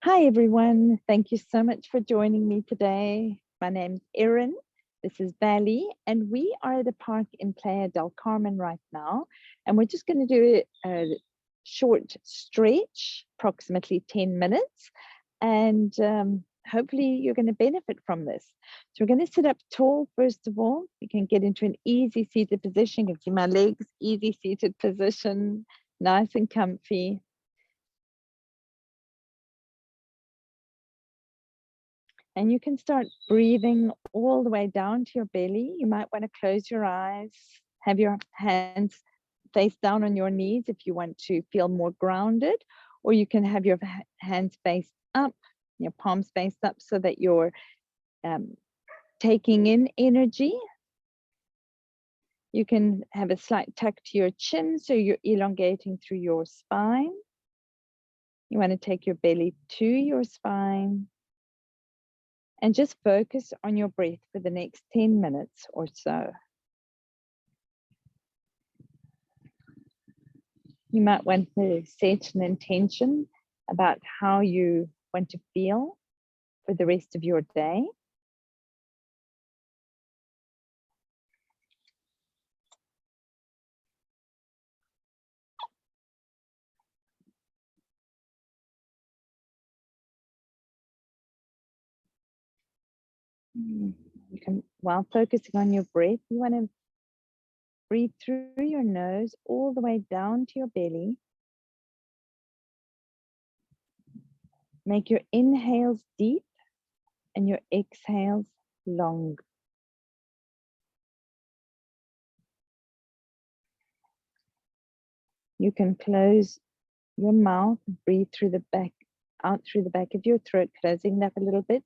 Hi, everyone. Thank you so much for joining me today. My name's Erin. This is Valley, and we are at the park in Playa del Carmen right now. And we're just going to do a short stretch, approximately 10 minutes. And hopefully you're going to benefit from this. So we're going to sit up tall, first of all. You can get into an easy seated position. You can see my legs, easy seated position, nice and comfy. And you can start breathing all the way down to your belly. You might want to close your eyes, have your hands face down on your knees if you want to feel more grounded, or you can have your hands face up, your palms face up so that you're taking in energy. You can have a slight tuck to your chin so you're elongating through your spine. You want to take your belly to your spine. And just focus on your breath for the next 10 minutes or so. You might want to set an intention about how you want to feel for the rest of your day. You can, while focusing on your breath, you want to breathe through your nose all the way down to your belly. Make your inhales deep and your exhales long. You can close your mouth, breathe through the back, out through the back of your throat, closing that a little bit,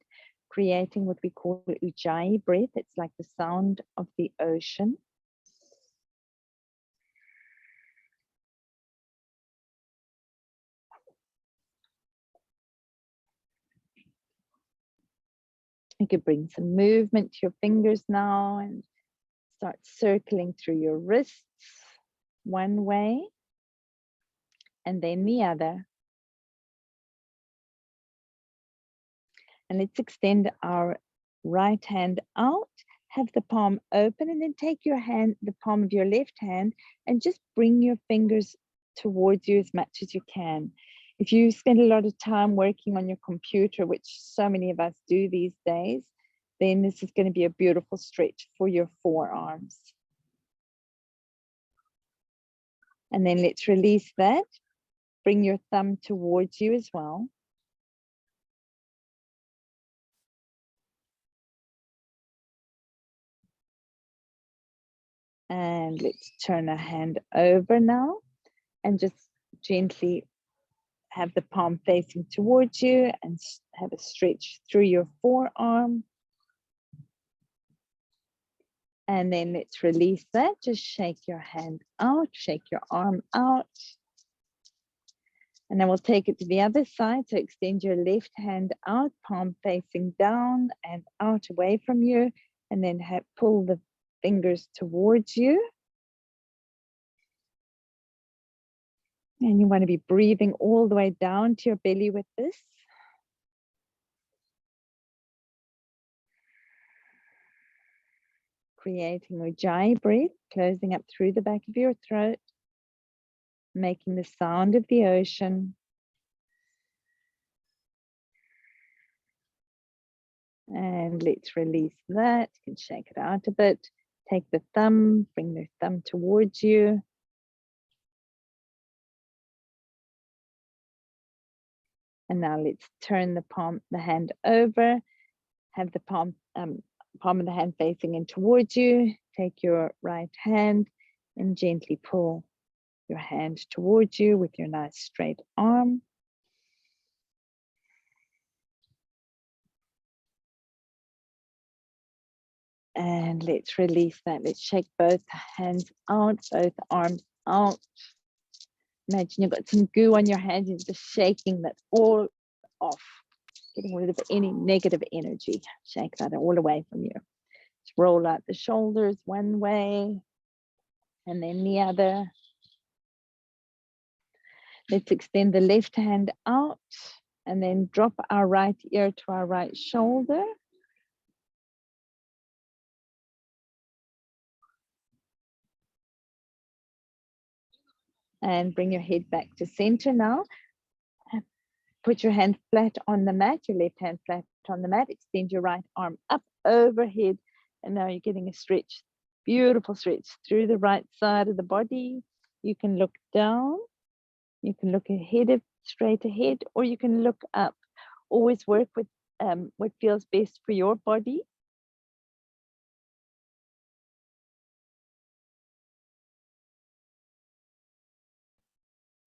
creating what we call ujjayi breath. It's like the sound of the ocean. You can bring some movement to your fingers now and start circling through your wrists one way and then the other. And let's extend our right hand out, have the palm open, and then take your hand, the palm of your left hand, and just bring your fingers towards you as much as you can. If you spend a lot of time working on your computer, which so many of us do these days, then this is going to be a beautiful stretch for your forearms. And then let's release that. Bring your thumb towards you as well. And let's turn our hand over now and just gently have the palm facing towards you and have a stretch through your forearm. And then let's release that. Just shake your hand out, shake your arm out. And then we'll take it to the other side. So extend your left hand out, palm facing down and out away from you. And then pull the fingers towards you. And you want to be breathing all the way down to your belly with this. Creating ujjayi breath, closing up through the back of your throat, making the sound of the ocean. And let's release that. You can shake it out a bit. Take the thumb, bring the thumb towards you. And now let's turn the hand over. Have the palm of the hand facing in towards you. Take your right hand and gently pull your hand towards you with your nice straight arm. And let's release that. Let's shake both hands out, both arms out. Imagine you've got some goo on your hands. You're just shaking that all off, getting rid of any negative energy. Shake that all away from you. Just roll out the shoulders one way and then the other. Let's extend the left hand out And then drop our right ear to our right shoulder. And bring your head back to center now. Put your hand flat on the mat, your left hand flat on the mat. Extend your right arm up overhead. And now you're getting a stretch, beautiful stretch through the right side of the body. You can look down, you can look ahead, straight ahead, or you can look up. Always work with what feels best for your body.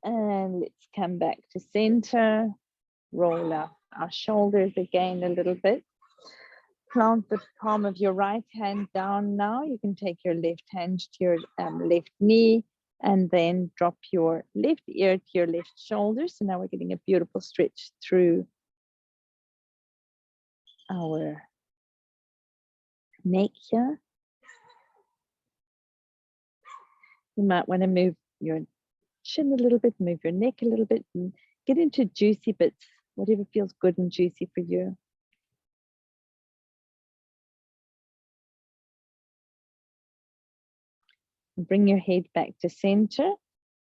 And let's come back to center. Roll up our shoulders again a little bit. Plant the palm of your right hand down now. You can take your left hand to your left knee and then drop your left ear to your left shoulder. So now we're getting a beautiful stretch through our neck here. You might want to move your chin a little bit, move your neck a little bit, and get into juicy bits, whatever feels good and juicy for you. Bring your head back to center.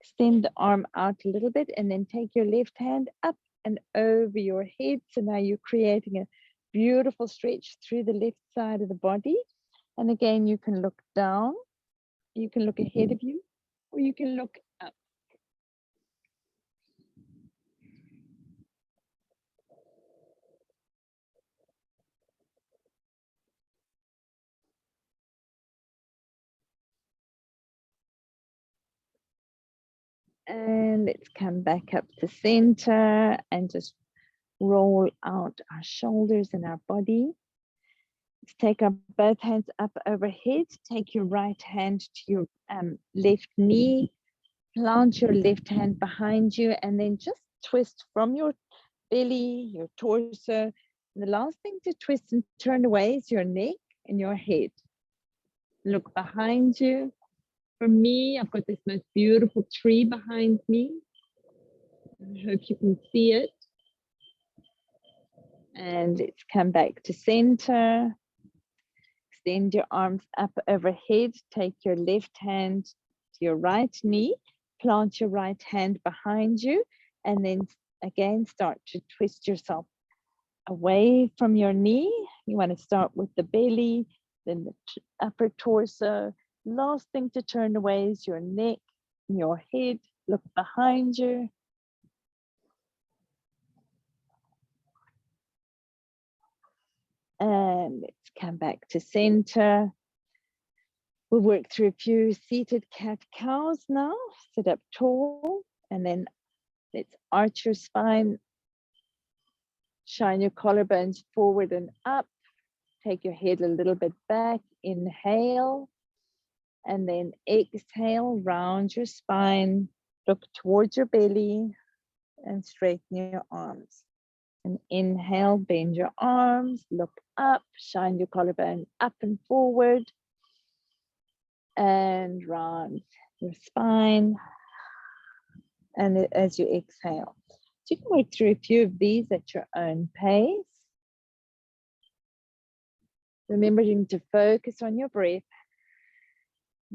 Extend the arm out a little bit and then take your left hand up and over your head. So now you're creating a beautiful stretch through the left side of the body. And again, you can look down, you can look ahead of you, or you can look up. And let's come back up to center and just roll out our shoulders and our body. Let's take our both hands up overhead. Take your right hand to your left knee. Plant your left hand behind you and then just twist from your belly, your torso. And the last thing to twist and turn away is your neck and your head. Look behind you. For me, I've got this most beautiful tree behind me. I hope you can see it. And let's come back to center. Extend your arms up overhead. Take your left hand to your right knee. Plant your right hand behind you. And then again, start to twist yourself away from your knee. You want to start with the belly, then the upper torso. Last thing to turn away is your neck and your head. Look behind you. And let's come back to center. We'll work through a few seated cat-cows now. Sit up tall and then let's arch your spine. Shine your collarbones forward and up. Take your head a little bit back. Inhale. And then exhale, round your spine. Look towards your belly and straighten your arms. And inhale, bend your arms, look up, shine your collarbone up and forward. And round your spine. And as you exhale. So you can work through a few of these at your own pace. Remembering to focus on your breath.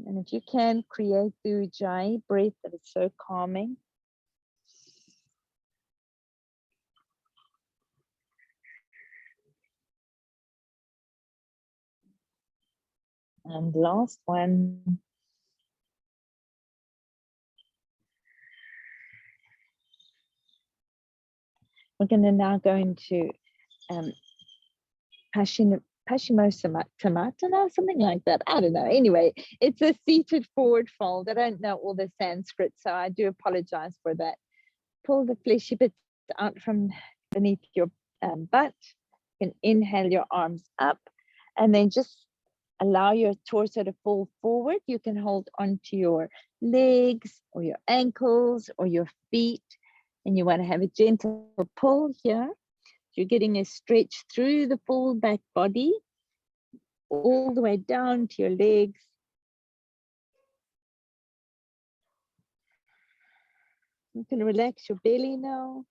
And if you can, create the Ujjayi breath that is so calming. And last one. We're going to now go into Paschimottanasana, something like that. I don't know. Anyway, it's a seated forward fold. I don't know all the Sanskrit, so I do apologize for that. Pull the fleshy bits out from beneath your butt. You can inhale your arms up and then just allow your torso to fall forward. You can hold onto your legs or your ankles or your feet. And you want to have a gentle pull here. You're getting a stretch through the full back body, all the way down to your legs. You can relax your belly now.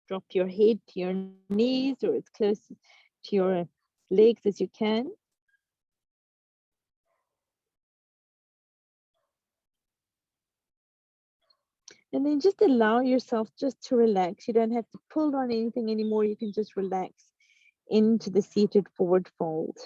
Drop your head to your knees or as close to your legs as you can. And then just allow yourself just to relax. You don't have to pull on anything anymore. You can just relax into the seated forward fold.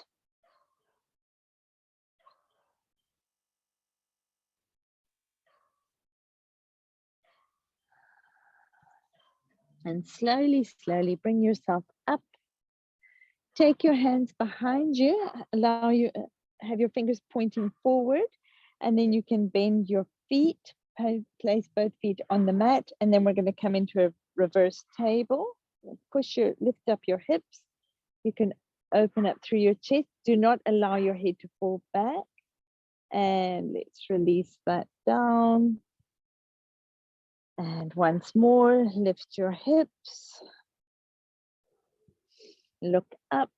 And slowly, slowly bring yourself up. Take your hands behind you. Allow you, have your fingers pointing forward. And then you can bend your feet. Place both feet on the mat. And then we're going to come into a reverse table. Lift up your hips. You can open up through your chest. Do not allow your head to fall back. And let's release that down. And once more, lift your hips. Look up.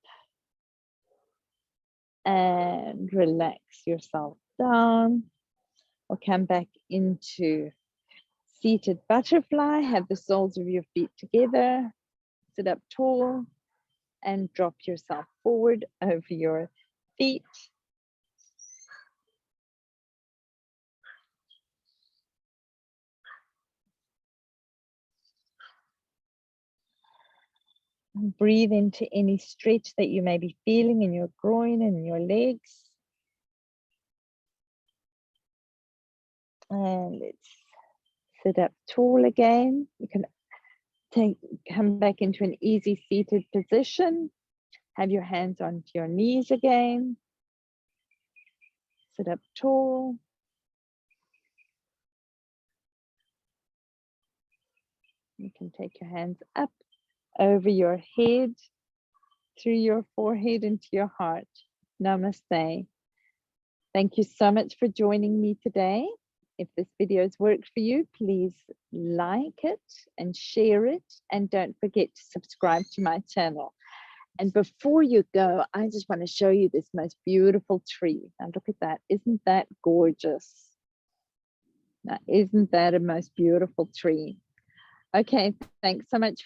And relax yourself down. Or come back into seated butterfly. Have the soles of your feet together. Sit up tall. And drop yourself forward over your feet. And breathe into any stretch that you may be feeling in your groin and your legs. And let's sit up tall again. You can come back into an easy seated position. Have your hands onto your knees again. Sit up tall. You can take your hands up over your head, through your forehead into your heart. Namaste. Thank you so much for joining me today. If this video has worked for you, please like it and share it. And don't forget to subscribe to my channel. And before you go, I just want to show you this most beautiful tree. Now look at that. Isn't that gorgeous? Now, isn't that a most beautiful tree? Okay, thanks so much.